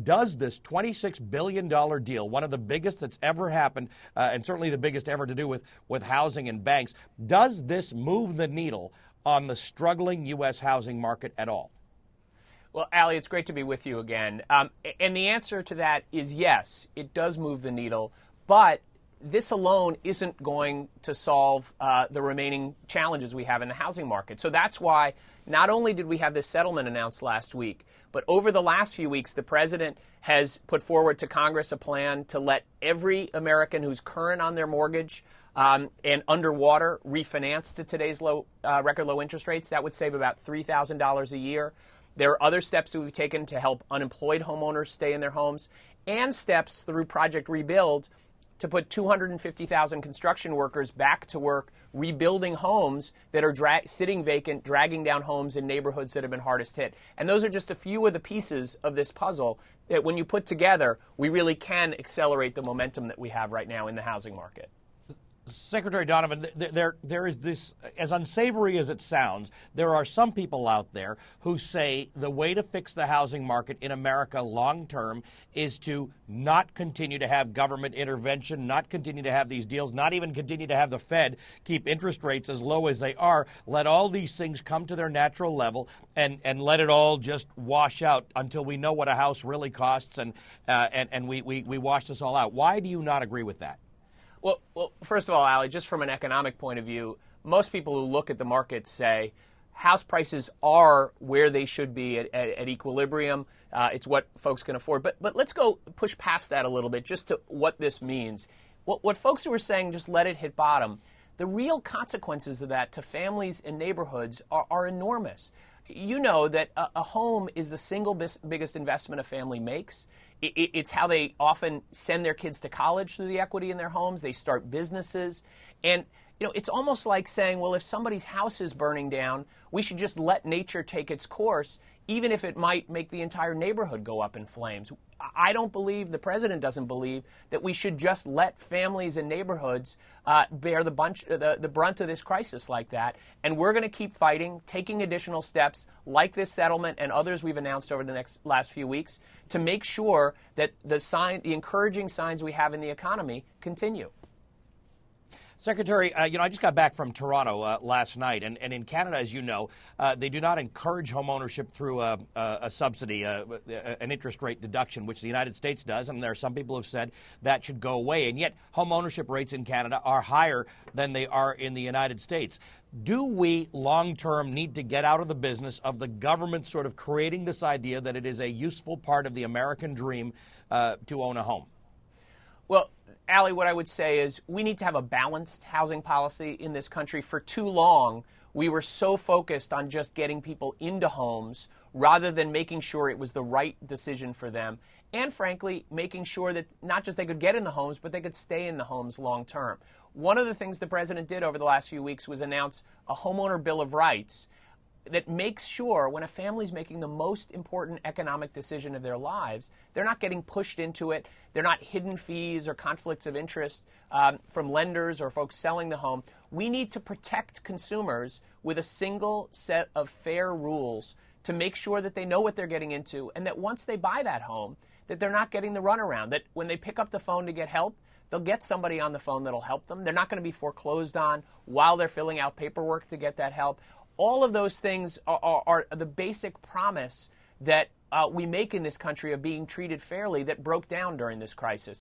does this $26 billion deal, one of the biggest that's ever happened, and certainly the biggest ever to do with housing and banks, does this move the needle on the struggling U.S. housing market at all? Well, Allie, it's great to be with you again. And the answer to that is yes, it does move the needle, but this alone isn't going to solve the remaining challenges we have in the housing market. So that's why not only did we have this settlement announced last week, but over the last few weeks, the president has put forward to Congress a plan to let every American who's current on their mortgage and underwater refinance to today's record low interest rates. That would save about $3,000 a year. There are other steps that we've taken to help unemployed homeowners stay in their homes, and steps through Project Rebuild to put 250,000 construction workers back to work rebuilding homes that are sitting vacant, dragging down homes in neighborhoods that have been hardest hit. And those are just a few of the pieces of this puzzle that when you put together, we really can accelerate the momentum that we have right now in the housing market. Secretary Donovan, there is this, as unsavory as it sounds, there are some people out there who say the way to fix the housing market in America long term is to not continue to have government intervention, not continue to have these deals, not even continue to have the Fed keep interest rates as low as they are, let all these things come to their natural level and let it all just wash out until we know what a house really costs and we wash this all out. Why do you not agree with that? Well, first of all, Allie, just from an economic point of view, most people who look at the markets say house prices are where they should be at equilibrium. It's what folks can afford. But let's go push past that a little bit just to what this means. What folks who are saying just let it hit bottom, the real consequences of that to families and neighborhoods are enormous. You know that a home is the single biggest investment a family makes. It's how they often send their kids to college through the equity in their homes. They start businesses. And, you know, it's almost like saying, well, if somebody's house is burning down, we should just let nature take its course, even if it might make the entire neighborhood go up in flames. I don't believe, the president doesn't believe, that we should just let families and neighborhoods bear the brunt of this crisis like that. And we're going to keep fighting, taking additional steps like this settlement and others we've announced over the last few weeks to make sure that the encouraging signs we have in the economy continue. Secretary, I just got back from Toronto last night, and in Canada, as you know, they do not encourage homeownership through a subsidy, an interest rate deduction, which the United States does, and there are some people who have said that should go away, and yet homeownership rates in Canada are higher than they are in the United States. Do we long-term need to get out of the business of the government sort of creating this idea that it is a useful part of the American dream to own a home? Well, Allie, what I would say is we need to have a balanced housing policy in this country. For too long, we were so focused on just getting people into homes rather than making sure it was the right decision for them. And frankly, making sure that not just they could get in the homes, but they could stay in the homes long term. One of the things the president did over the last few weeks was announce a homeowner bill of rights that makes sure when a family's making the most important economic decision of their lives, they're not getting pushed into it. They're not hidden fees or conflicts of interest from lenders or folks selling the home. We need to protect consumers with a single set of fair rules to make sure that they know what they're getting into and that once they buy that home, that they're not getting the runaround, that when they pick up the phone to get help, they'll get somebody on the phone that'll help them. They're not going to be foreclosed on while they're filling out paperwork to get that help. All of those things are the basic promise that we make in this country of being treated fairly that broke down during this crisis.